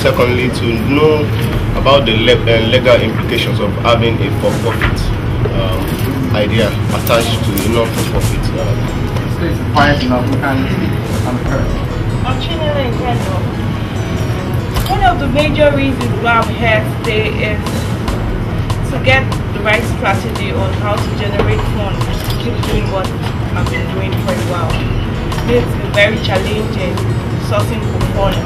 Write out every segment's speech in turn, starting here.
secondly, to know about the legal implications of having a for-profit idea attached to a non-for-profit. So it's quiet enough, we can one of the major reasons why I'm here today is to get the right strategy on how to generate funds to keep doing what I've been doing for a while. It's been very challenging sourcing for funds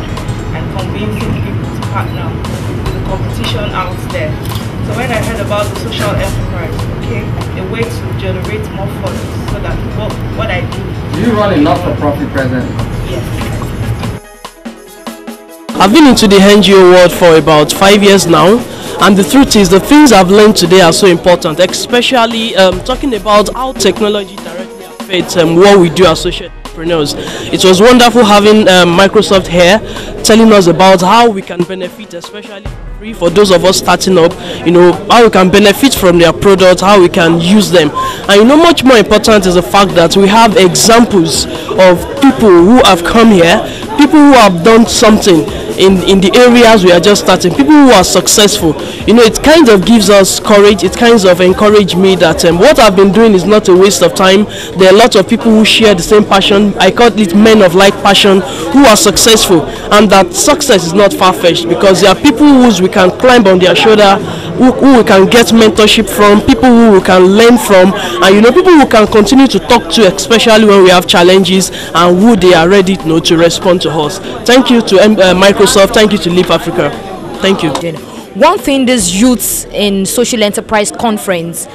and convincing people to partner with the competition out there. So when I heard about the social enterprise, a way to generate more funds so that what I do. Do you run a not-for-profit presently? Yes. I've been into the NGO world for about 5 years now, and the truth is the things I've learned today are so important, especially talking about how technology directly affects what we do as social entrepreneurs. It was wonderful having Microsoft here telling us about how we can benefit, especially free for those of us starting up, how we can benefit from their products, how we can use them. And much more important is the fact that we have examples of people who have come here, people who have done something in the areas we are just starting, people who are successful. It kind of gives us courage, it kind of encouraged me that what I've been doing is not a waste of time. There are a lot of people who share the same passion. I call it men of like passion, who are successful, and that success is not far-fetched, because there are people who we can climb on their shoulder, who we can get mentorship from, people who we can learn from, and people who can continue to talk to, especially when we have challenges, and who they are ready to respond to us. Thank you to Microsoft, thank you to Leap Africa. Thank you. One thing this Youths in Social Enterprise Conference,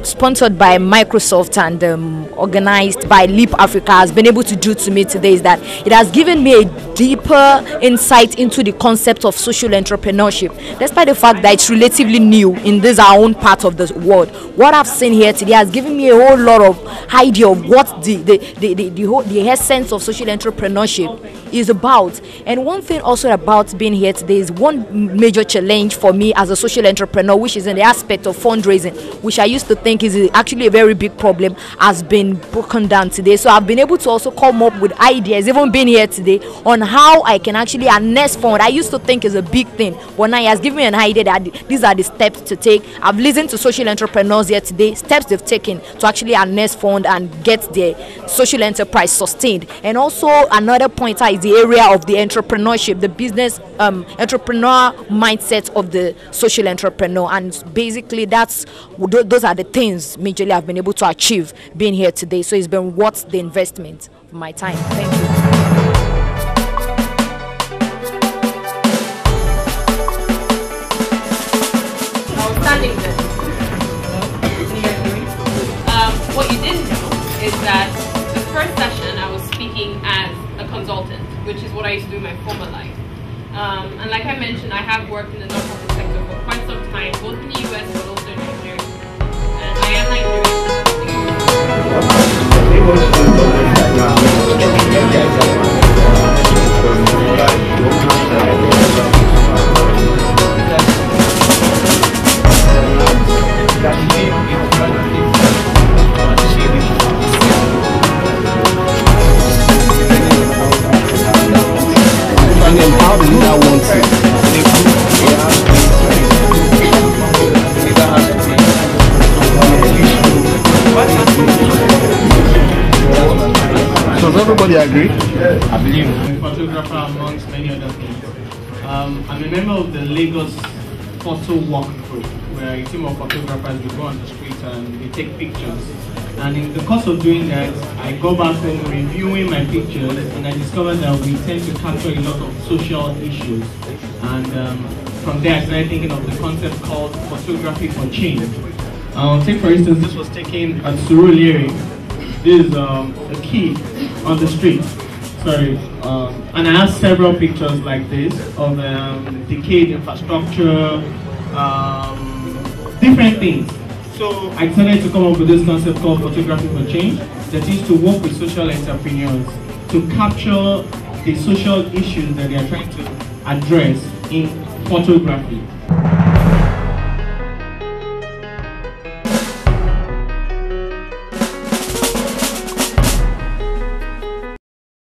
sponsored by Microsoft and organized by Leap Africa, has been able to do to me today is that it has given me a deeper insight into the concept of social entrepreneurship, despite the fact that it's relatively new in this our own part of the world. What I've seen here today has given me a whole lot of idea of what the essence of social entrepreneurship is about. And one thing also about being here today is one major challenge for me as a social entrepreneur, which is in the aspect of fundraising, which I used to think is actually a very big problem, has been broken down today. So I've been able to also come up with ideas, even being here today, on how I can actually harness fund. I used to think is a big thing, but now he has given me an idea that these are the steps to take. I've listened to social entrepreneurs here today, steps they've taken to actually harness fund and get their social enterprise sustained. And also another pointer is the area of the entrepreneurship, the business entrepreneur mindset of the social entrepreneur. And basically those are the things majorly I've been able to achieve being here today. So it's been worth the investment of my time. Thank you. What you didn't know is that the first session I was speaking as a consultant, which is what I used to do in my former life. And like I mentioned, I have worked in the non-profit sector for quite some time, both in the US but also in Nigeria. And I am Nigerian. Does everybody agree? I believe I'm a photographer amongst many other things. I'm a member of the Lagos Photo Walk Group, where a team of photographers will go on the street and they take pictures. And in the course of doing that, I go back home reviewing my pictures, and I discovered that we tend to capture a lot of social issues. And from there, I started thinking of the concept called photography for change. Take for instance, this was taken at Surulere. This is a kid on the street. Sorry, and I have several pictures like this of decayed infrastructure, different things. So I decided to come up with this concept called photography for change, that is to work with social entrepreneurs to capture the social issues that they are trying to address in photography.